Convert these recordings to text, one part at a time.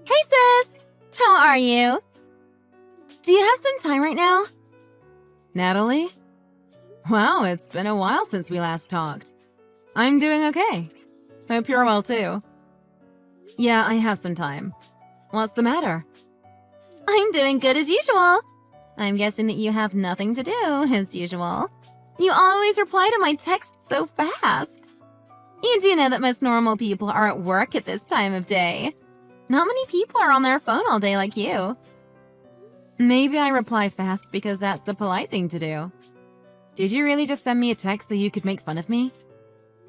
Hey sis! How are you? Do you have some time right now? Natalie? Wow, it's been a while since we last talked. I'm doing okay. Hope you're well too. Yeah, I have some time. What's the matter? I'm doing good as usual. I'm guessing that you have nothing to do as usual. You always reply to my texts so fast. You do know that most normal people are at work at this time of day. Not many people are on their phone all day like you. Maybe I reply fast because that's the polite thing to do. Did you really just send me a text so you could make fun of me?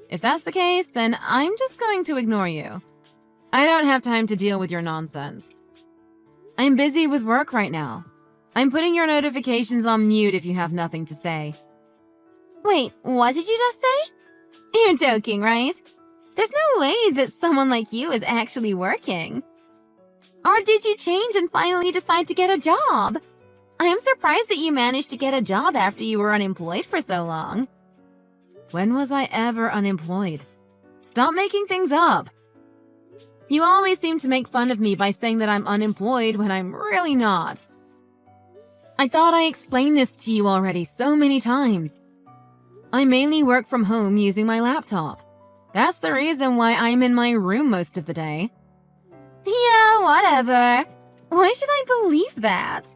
If that's the case, then I'm just going to ignore you. I don't have time to deal with your nonsense. I'm busy with work right now. I'm putting your notifications on mute if you have nothing to say. Wait, what did you just say? You're joking, right? There's no way that someone like you is actually working. Or did you change and finally decide to get a job? I am surprised that you managed to get a job after you were unemployed for so long. When was I ever unemployed? Stop making things up. You always seem to make fun of me by saying that I'm unemployed when I'm really not. I thought I explained this to you already so many times. I mainly work from home using my laptop. That's the reason why I'm in my room most of the day. Yeah, whatever. Why should I believe that?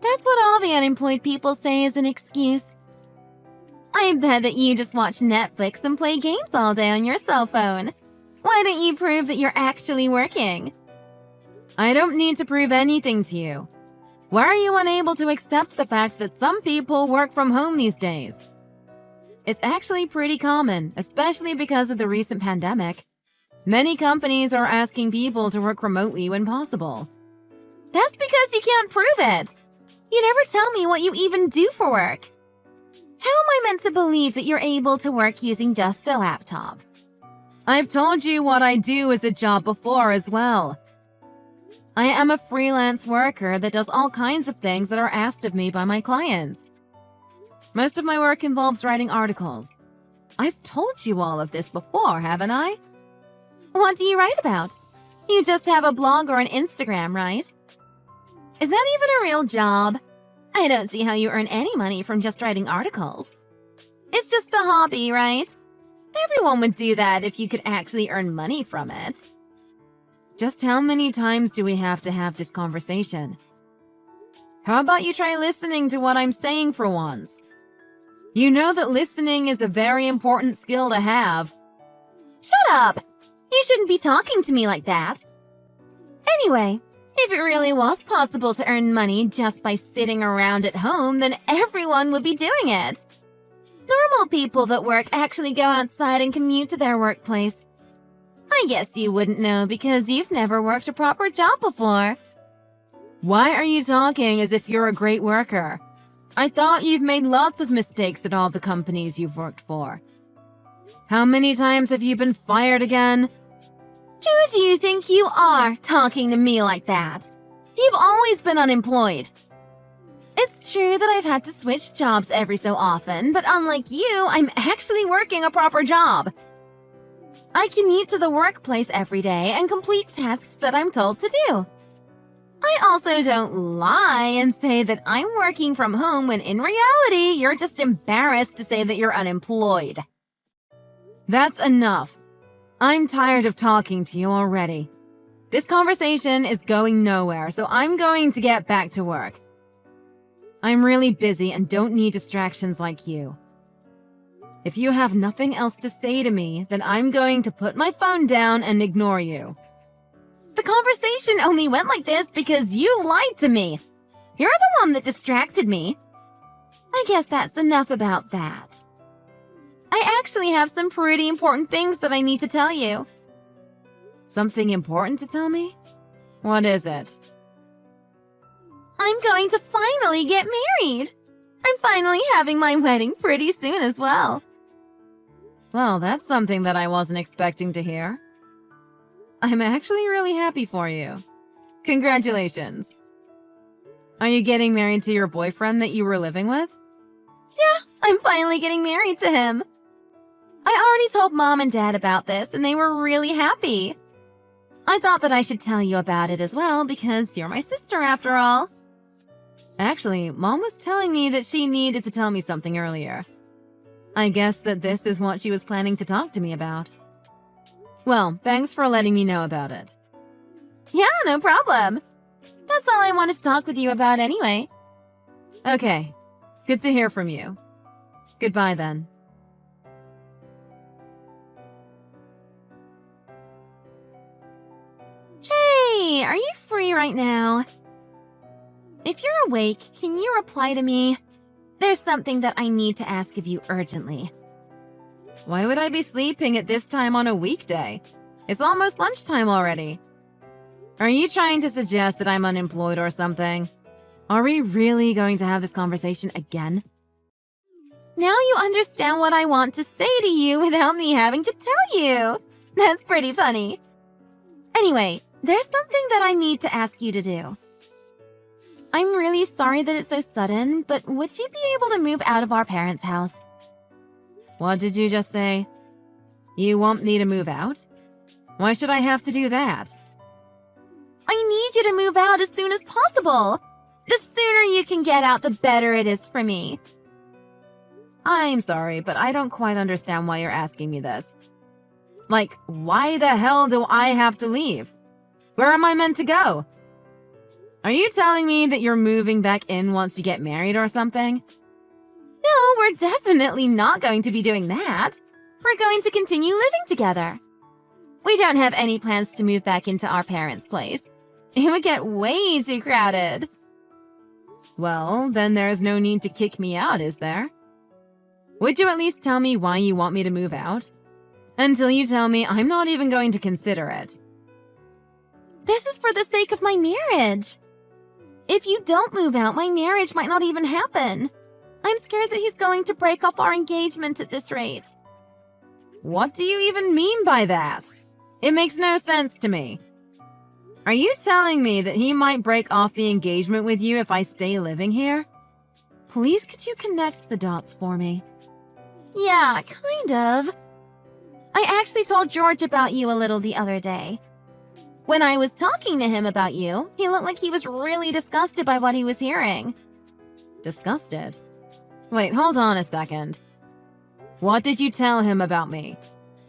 That's what all the unemployed people say is an excuse. I bet that you just watch Netflix and play games all day on your cell phone. Why don't you prove that you're actually working? I don't need to prove anything to you. Why are you unable to accept the fact that some people work from home these days? It's actually pretty common, especially because of the recent pandemic. Many companies are asking people to work remotely when possible. That's because you can't prove it. You never tell me what you even do for work. How am I meant to believe that you're able to work using just a laptop? I've told you what I do as a job before as well. I am a freelance worker that does all kinds of things that are asked of me by my clients. Most of my work involves writing articles. I've told you all of this before, haven't I? What do you write about? You just have a blog or an Instagram, right? Is that even a real job? I don't see how you earn any money from just writing articles. It's just a hobby, right? Everyone would do that if you could actually earn money from it. Just how many times do we have to have this conversation? How about you try listening to what I'm saying for once? You know that listening is a very important skill to have. Shut up! You shouldn't be talking to me like that. Anyway, if it really was possible to earn money just by sitting around at home, then everyone would be doing it. Normal people that work actually go outside and commute to their workplace. I guess you wouldn't know because you've never worked a proper job before. Why are you talking as if you're a great worker? I thought you've made lots of mistakes at all the companies you've worked for. How many times have you been fired again? Who do you think you are, talking to me like that? You've always been unemployed. It's true that I've had to switch jobs every so often, but unlike you, I'm actually working a proper job. I commute to the workplace every day and complete tasks that I'm told to do. I also don't lie and say that I'm working from home when in reality, you're just embarrassed to say that you're unemployed. That's enough. I'm tired of talking to you already. This conversation is going nowhere, so I'm going to get back to work. I'm really busy and don't need distractions like you. If you have nothing else to say to me, then I'm going to put my phone down and ignore you. The conversation only went like this because you lied to me. You're the one that distracted me. I guess that's enough about that. I actually have some pretty important things that I need to tell you. Something important to tell me? What is it? I'm going to finally get married. I'm finally having my wedding pretty soon as well. Well, that's something that I wasn't expecting to hear. I'm actually really happy for you. Congratulations. Are you getting married to your boyfriend that you were living with? Yeah, I'm finally getting married to him. I already told Mom and Dad about this, and they were really happy. I thought that I should tell you about it as well because you're my sister after all. Actually, Mom was telling me that she needed to tell me something earlier. I guess that this is what she was planning to talk to me about. Well, thanks for letting me know about it. Yeah, no problem. That's all I wanted to talk with you about anyway. Okay, good to hear from you. Goodbye then. Hey, are you free right now? If you're awake, can you reply to me? There's something that I need to ask of you urgently. Why would I be sleeping at this time on a weekday? It's almost lunchtime already. Are you trying to suggest that I'm unemployed or something? Are we really going to have this conversation again? Now you understand what I want to say to you without me having to tell you. That's pretty funny. Anyway, there's something that I need to ask you to do. I'm really sorry that it's so sudden, but would you be able to move out of our parents' house? What did you just say? You want me to move out? Why should I have to do that? I need you to move out as soon as possible. The sooner you can get out, the better it is for me. I'm sorry, but I don't quite understand why you're asking me this. Like, why the hell do I have to leave? Where am I meant to go? Are you telling me that you're moving back in once you get married or something? No, we're definitely not going to be doing that. We're going to continue living together. We don't have any plans to move back into our parents' place. It would get way too crowded. Well, then there's no need to kick me out, is there? Would you at least tell me why you want me to move out? Until you tell me, I'm not even going to consider it. This is for the sake of my marriage. If you don't move out, my marriage might not even happen. I'm scared that he's going to break off our engagement at this rate. What do you even mean by that? It makes no sense to me. Are you telling me that he might break off the engagement with you if I stay living here? Please, could you connect the dots for me? Yeah, kind of. I actually told George about you a little the other day. When I was talking to him about you, he looked like he was really disgusted by what he was hearing. Disgusted? Wait, hold on a second. What did you tell him about me?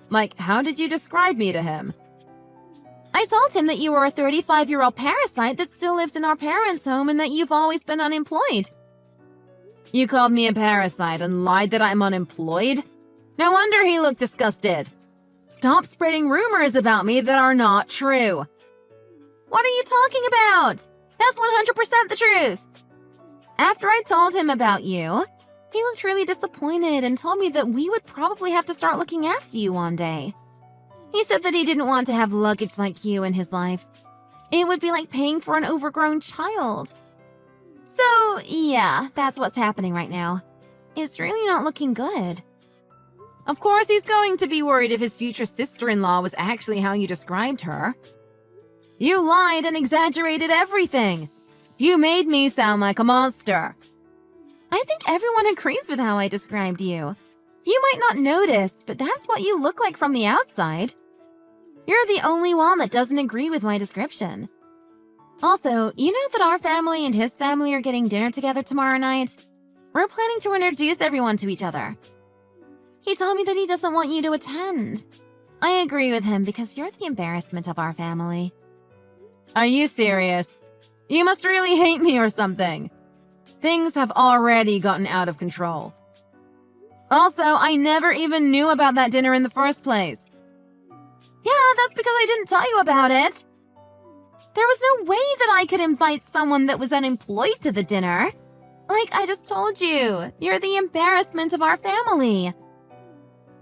Like, how did you describe me to him? I told him that you were a 35-year-old parasite that still lives in our parents' home and that you've always been unemployed. You called me a parasite and lied that I'm unemployed? No wonder he looked disgusted. Stop spreading rumors about me that are not true. What are you talking about? That's 100% the truth. After I told him about you, he looked really disappointed and told me that we would probably have to start looking after you one day. He said that he didn't want to have luggage like you in his life. It would be like paying for an overgrown child. So, yeah, that's what's happening right now. It's really not looking good. Of course he's going to be worried if his future sister-in-law was actually how you described her. You lied and exaggerated everything. You made me sound like a monster. I think everyone agrees with how I described you. You might not notice, but that's what you look like from the outside. You're the only one that doesn't agree with my description. Also, you know that our family and his family are getting dinner together tomorrow night? We're planning to introduce everyone to each other. He told me that he doesn't want you to attend. I agree with him because you're the embarrassment of our family. Are you serious? You must really hate me or something. Things have already gotten out of control. Also, I never even knew about that dinner in the first place. Yeah, that's because I didn't tell you about it. There was no way that I could invite someone that was unemployed to the dinner. Like I just told you, you're the embarrassment of our family.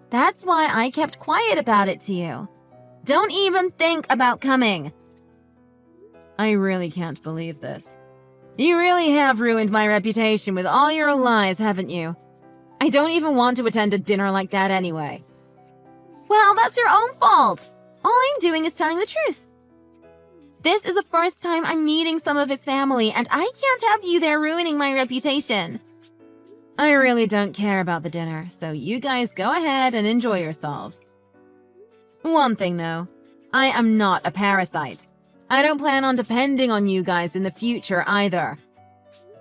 That's why I kept quiet about it to you. Don't even think about coming. I really can't believe this. You really have ruined my reputation with all your lies, haven't you? I don't even want to attend a dinner like that anyway. Well, that's your own fault. All I'm doing is telling the truth. This is the first time I'm meeting some of his family, and I can't have you there ruining my reputation. I really don't care about the dinner, so you guys go ahead and enjoy yourselves. One thing though, I am not a parasite. I don't plan on depending on you guys in the future either.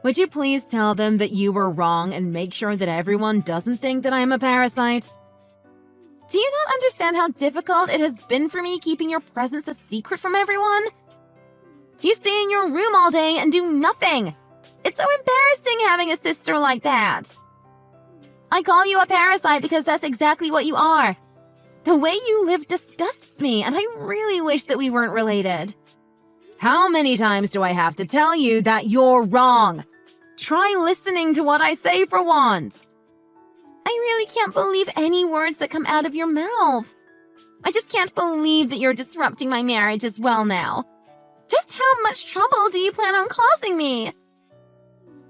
Would you please tell them that you were wrong and make sure that everyone doesn't think that I'm a parasite? Do you not understand how difficult it has been for me keeping your presence a secret from everyone? You stay in your room all day and do nothing. It's so embarrassing having a sister like that. I call you a parasite because that's exactly what you are. The way you live disgusts me, and I really wish that we weren't related. How many times do I have to tell you that you're wrong? Try listening to what I say for once. I really can't believe any words that come out of your mouth. I just can't believe that you're disrupting my marriage as well now. Just how much trouble do you plan on causing me?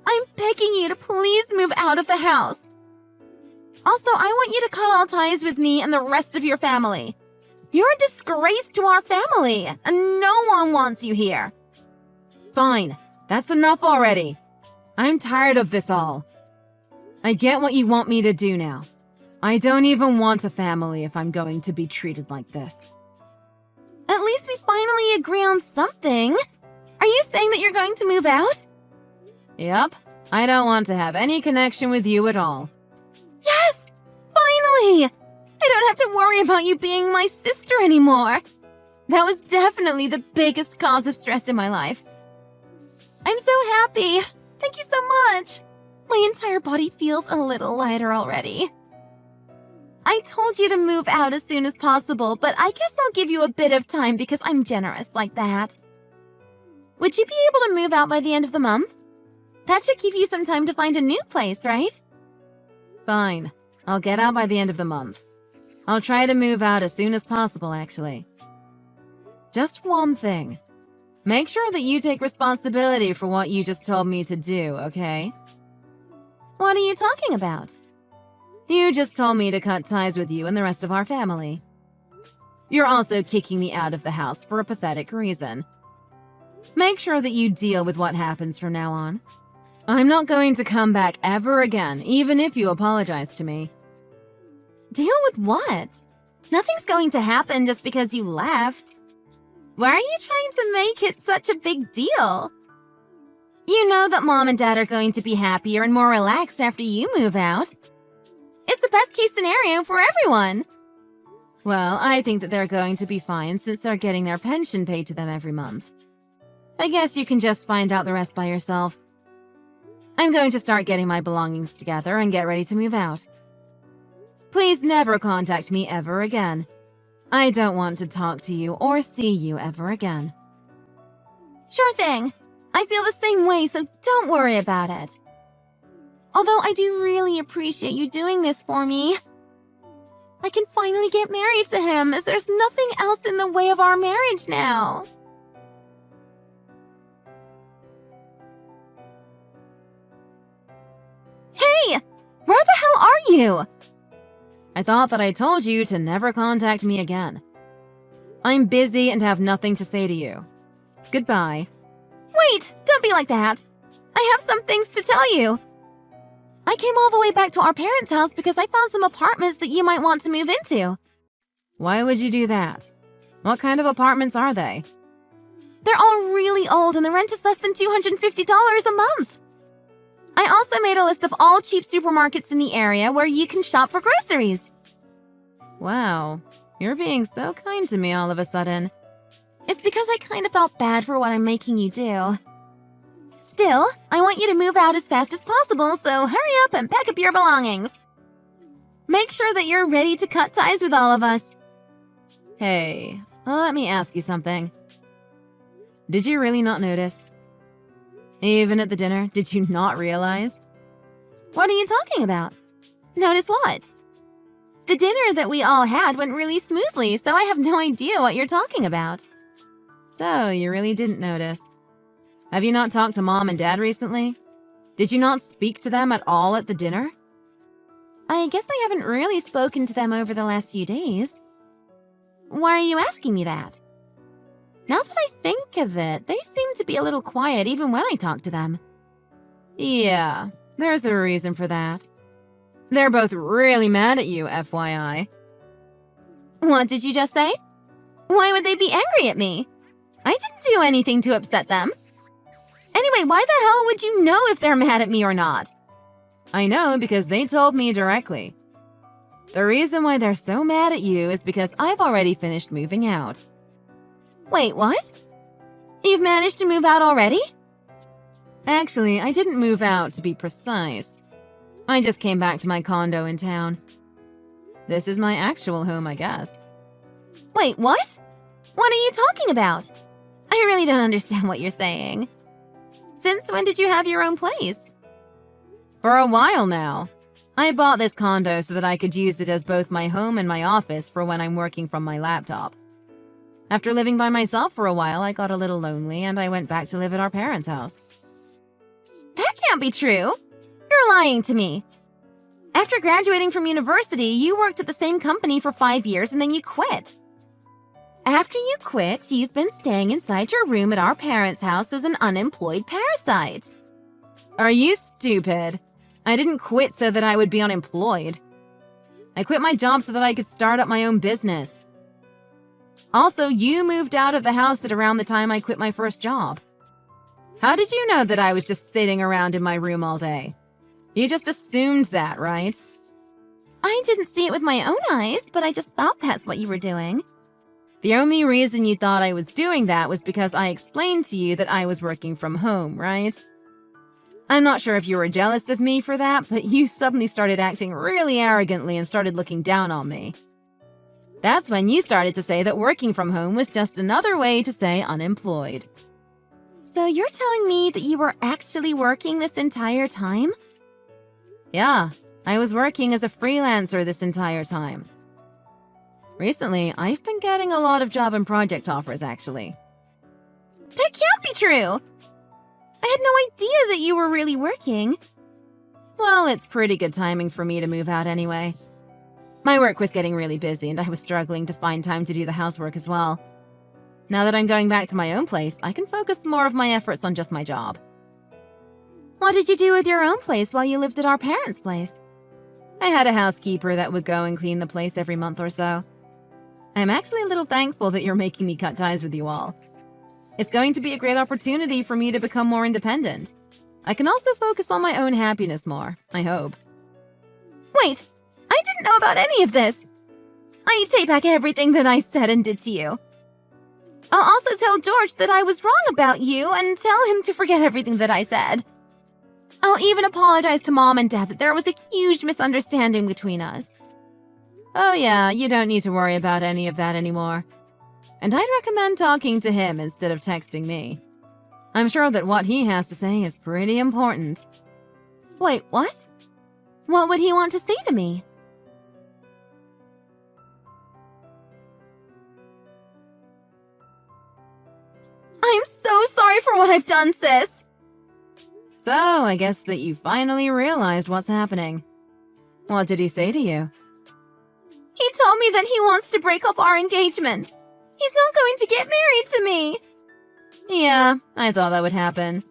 I'm begging you to please move out of the house. Also, I want you to cut all ties with me and the rest of your family. You're a disgrace to our family, and no one wants you here. Fine, that's enough already. I'm tired of this all. I get what you want me to do now. I don't even want a family if I'm going to be treated like this. At least we finally agree on something. Are you saying that you're going to move out? Yep, I don't want to have any connection with you at all. Yes! Finally! I don't have to worry about you being my sister anymore. That was definitely the biggest cause of stress in my life. I'm so happy. Thank you so much. My entire body feels a little lighter already. I told you to move out as soon as possible, but I guess I'll give you a bit of time because I'm generous like that. Would you be able to move out by the end of the month? That should give you some time to find a new place, right? Fine. I'll get out by the end of the month. I'll try to move out as soon as possible, actually. Just one thing. Make sure that you take responsibility for what you just told me to do, okay? What are you talking about? You just told me to cut ties with you and the rest of our family. You're also kicking me out of the house for a pathetic reason. Make sure that you deal with what happens from now on. I'm not going to come back ever again, even if you apologize to me. Deal with what? Nothing's going to happen just because you left. Why are you trying to make it such a big deal? You know that Mom and Dad are going to be happier and more relaxed after you move out. It's the best case scenario for everyone. Well, I think that they're going to be fine since they're getting their pension paid to them every month. I guess you can just find out the rest by yourself. I'm going to start getting my belongings together and get ready to move out. Please never contact me ever again. I don't want to talk to you or see you ever again. Sure thing. I feel the same way, so don't worry about it. Although I do really appreciate you doing this for me. I can finally get married to him, as there's nothing else in the way of our marriage now. Hey! Where the hell are you? I thought that I told you to never contact me again. I'm busy and have nothing to say to you. Goodbye. Wait! Don't be like that. I have some things to tell you. I came all the way back to our parents' house because I found some apartments that you might want to move into. Why would you do that? What kind of apartments are they? They're all really old and the rent is less than $250 a month. I also made a list of all cheap supermarkets in the area where you can shop for groceries. Wow, you're being so kind to me all of a sudden. It's because I kind of felt bad for what I'm making you do. Still, I want you to move out as fast as possible, so hurry up and pack up your belongings. Make sure that you're ready to cut ties with all of us. Hey, let me ask you something. Did you really not notice? Even at the dinner, did you not realize? What are you talking about? Notice what? The dinner that we all had went really smoothly, so I have no idea what you're talking about. So, you really didn't notice. Have you not talked to Mom and Dad recently? Did you not speak to them at all at the dinner? I guess I haven't really spoken to them over the last few days. Why are you asking me that? Now that I think of it, they seem to be a little quiet even when I talk to them. Yeah, there's a reason for that. They're both really mad at you, FYI. What did you just say? Why would they be angry at me? I didn't do anything to upset them. Anyway, why the hell would you know if they're mad at me or not? I know because they told me directly. The reason why they're so mad at you is because I've already finished moving out. Wait, what? You've managed to move out already? Actually, I didn't move out, to be precise. I just came back to my condo in town. This is my actual home, I guess. Wait, what? What are you talking about? I really don't understand what you're saying. Since when did you have your own place? For a while now. I bought this condo so that I could use it as both my home and my office for when I'm working from my laptop. After living by myself for a while, I got a little lonely and I went back to live at our parents' house. That can't be true. You're lying to me. After graduating from university, you worked at the same company for 5 years and then you quit. After you quit, you've been staying inside your room at our parents' house as an unemployed parasite. Are you stupid? I didn't quit so that I would be unemployed. I quit my job so that I could start up my own business. Also, you moved out of the house at around the time I quit my first job. How did you know that I was just sitting around in my room all day? You just assumed that, right? I didn't see it with my own eyes, but I just thought that's what you were doing. The only reason you thought I was doing that was because I explained to you that I was working from home, right? I'm not sure if you were jealous of me for that, but you suddenly started acting really arrogantly and started looking down on me. That's when you started to say that working from home was just another way to say unemployed. So you're telling me that you were actually working this entire time? Yeah, I was working as a freelancer this entire time. Recently, I've been getting a lot of job and project offers, actually. That can't be true! I had no idea that you were really working. Well, it's pretty good timing for me to move out anyway. My work was getting really busy and I was struggling to find time to do the housework as well. Now that I'm going back to my own place, I can focus more of my efforts on just my job. What did you do with your own place while you lived at our parents' place? I had a housekeeper that would go and clean the place every month or so. I'm actually a little thankful that you're making me cut ties with you all. It's going to be a great opportunity for me to become more independent. I can also focus on my own happiness more, I hope. Wait, I didn't know about any of this. I take back everything that I said and did to you. I'll also tell George that I was wrong about you and tell him to forget everything that I said. I'll even apologize to Mom and Dad that there was a huge misunderstanding between us. Oh yeah, you don't need to worry about any of that anymore. And I'd recommend talking to him instead of texting me. I'm sure that what he has to say is pretty important. Wait, what? What would he want to say to me? I'm so sorry for what I've done, sis. So, I guess that you finally realized what's happening. What did he say to you? He told me that he wants to break up our engagement. He's not going to get married to me. Yeah, I thought that would happen.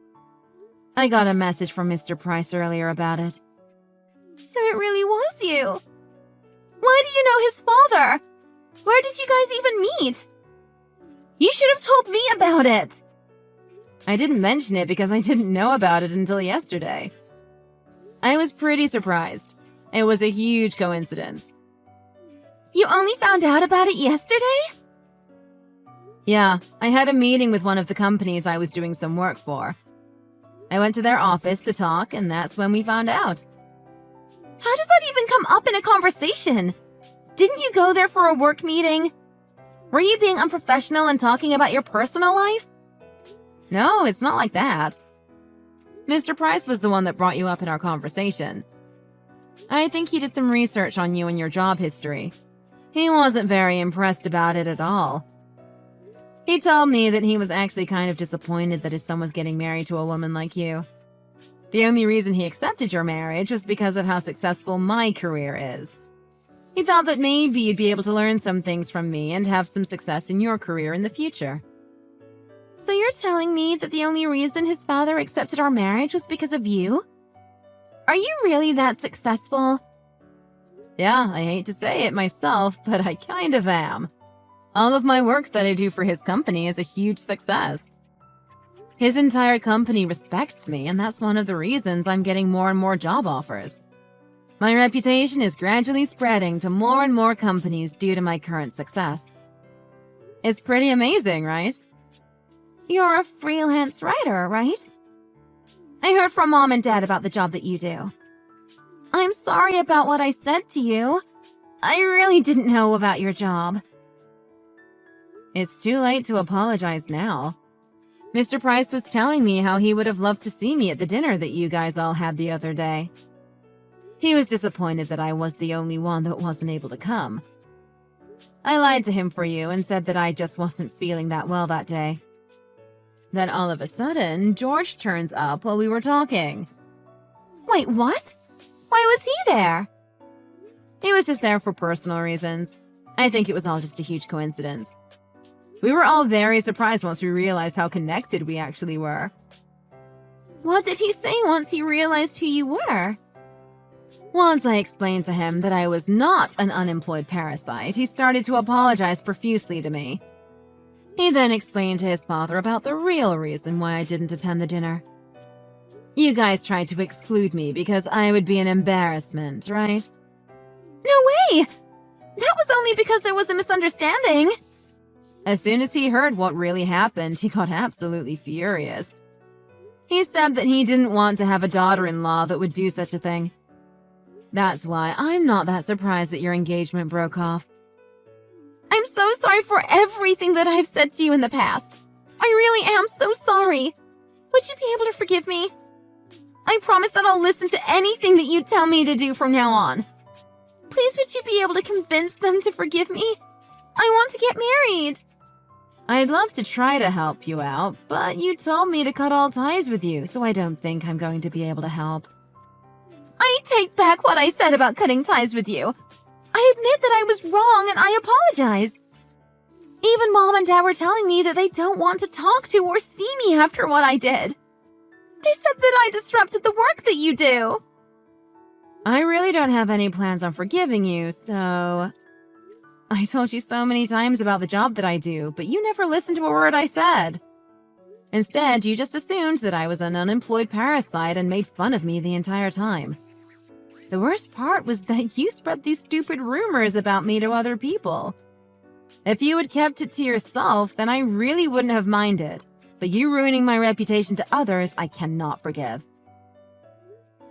I got a message from Mr. Price earlier about it. So it really was you. Why do you know his father? Where did you guys even meet? You should have told me about it. I didn't mention it because I didn't know about it until yesterday. I was pretty surprised. It was a huge coincidence. You only found out about it yesterday? Yeah, I had a meeting with one of the companies I was doing some work for. I went to their office to talk, and that's when we found out. How does that even come up in a conversation? Didn't you go there for a work meeting? Were you being unprofessional and talking about your personal life? No, it's not like that. Mr. Price was the one that brought you up in our conversation. I think he did some research on you and your job history. He wasn't very impressed about it at all. He told me that he was actually kind of disappointed that his son was getting married to a woman like you. The only reason he accepted your marriage was because of how successful my career is. He thought that maybe you'd be able to learn some things from me and have some success in your career in the future. So you're telling me that the only reason his father accepted our marriage was because of you? Are you really that successful? Yeah, I hate to say it myself, but I kind of am. All of my work that I do for his company is a huge success. His entire company respects me, and that's one of the reasons I'm getting more and more job offers. My reputation is gradually spreading to more and more companies due to my current success. It's pretty amazing, right? You're a freelance writer, right? I heard from Mom and Dad about the job that you do. I'm sorry about what I said to you. I really didn't know about your job. It's too late to apologize now. Mr. Price was telling me how he would have loved to see me at the dinner that you guys all had the other day. He was disappointed that I was the only one that wasn't able to come. I lied to him for you and said that I just wasn't feeling that well that day. Then all of a sudden, George turns up while we were talking. Wait, what? Why was he there? He was just there for personal reasons. I think it was all just a huge coincidence. We were all very surprised once we realized how connected we actually were. What did he say once he realized who you were? Once I explained to him that I was not an unemployed parasite, he started to apologize profusely to me. He then explained to his father about the real reason why I didn't attend the dinner. You guys tried to exclude me because I would be an embarrassment, right? No way! That was only because there was a misunderstanding. As soon as he heard what really happened, he got absolutely furious. He said that he didn't want to have a daughter-in-law that would do such a thing. That's why I'm not that surprised that your engagement broke off. I'm so sorry for everything that I've said to you in the past. I really am so sorry. Would you be able to forgive me? I promise that I'll listen to anything that you tell me to do from now on. Please, would you be able to convince them to forgive me? I want to get married. I'd love to try to help you out, but you told me to cut all ties with you, so I don't think I'm going to be able to help. I take back what I said about cutting ties with you. I admit that I was wrong and I apologize. Even Mom and Dad were telling me that they don't want to talk to or see me after what I did. They said that I disrupted the work that you do. I really don't have any plans on forgiving you, so... I told you so many times about the job that I do, but you never listened to a word I said. Instead, you just assumed that I was an unemployed parasite and made fun of me the entire time. The worst part was that you spread these stupid rumors about me to other people. If you had kept it to yourself, then I really wouldn't have minded. But you ruining my reputation to others, I cannot forgive.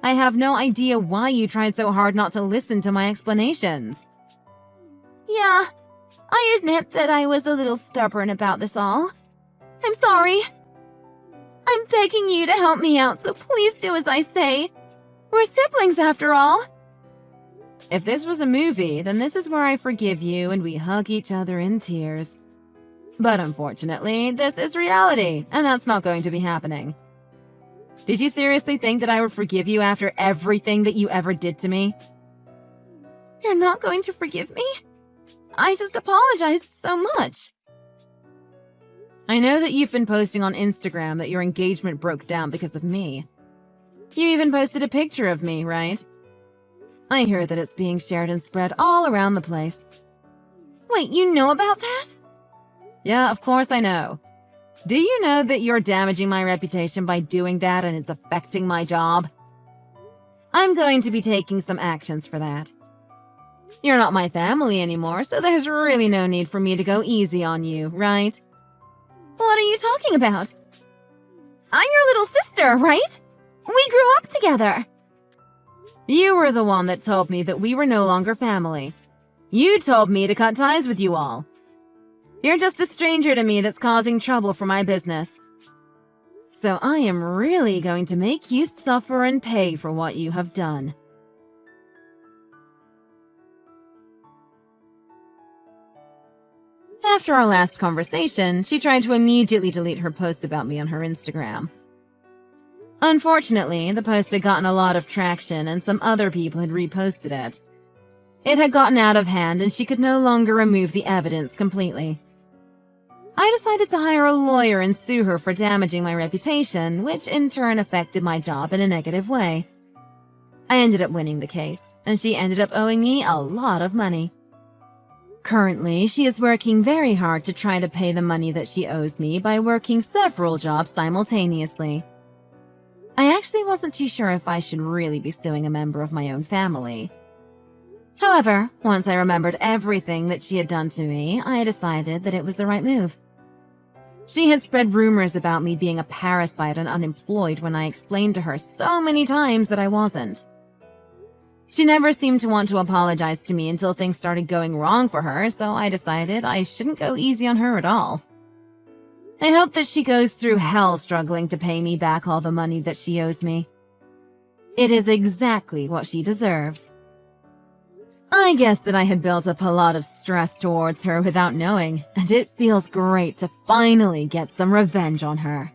I have no idea why you tried so hard not to listen to my explanations. Yeah, I admit that I was a little stubborn about this all. I'm sorry. I'm begging you to help me out, so please do as I say. We're siblings after all. If this was a movie, then this is where I forgive you and we hug each other in tears. But unfortunately, this is reality, and that's not going to be happening. Did you seriously think that I would forgive you after everything that you ever did to me? You're not going to forgive me? I just apologized so much. I know that you've been posting on Instagram that your engagement broke down because of me. You even posted a picture of me, right? I hear that it's being shared and spread all around the place. Wait, you know about that? Yeah, of course I know. Do you know that you're damaging my reputation by doing that and it's affecting my job? I'm going to be taking some actions for that. You're not my family anymore, so there's really no need for me to go easy on you, right? What are you talking about? I'm your little sister, right? We grew up together. You were the one that told me that we were no longer family. You told me to cut ties with you all. You're just a stranger to me that's causing trouble for my business. So I am really going to make you suffer and pay for what you have done. After our last conversation, she tried to immediately delete her posts about me on her Instagram. Unfortunately, the post had gotten a lot of traction and some other people had reposted it. It had gotten out of hand and she could no longer remove the evidence completely. I decided to hire a lawyer and sue her for damaging my reputation, which in turn affected my job in a negative way. I ended up winning the case, and she ended up owing me a lot of money. Currently, she is working very hard to try to pay the money that she owes me by working several jobs simultaneously. I actually wasn't too sure if I should really be suing a member of my own family. However, once I remembered everything that she had done to me, I decided that it was the right move. She had spread rumors about me being a parasite and unemployed when I explained to her so many times that I wasn't. She never seemed to want to apologize to me until things started going wrong for her, so I decided I shouldn't go easy on her at all. I hope that she goes through hell struggling to pay me back all the money that she owes me. It is exactly what she deserves. I guess that I had built up a lot of stress towards her without knowing, and it feels great to finally get some revenge on her.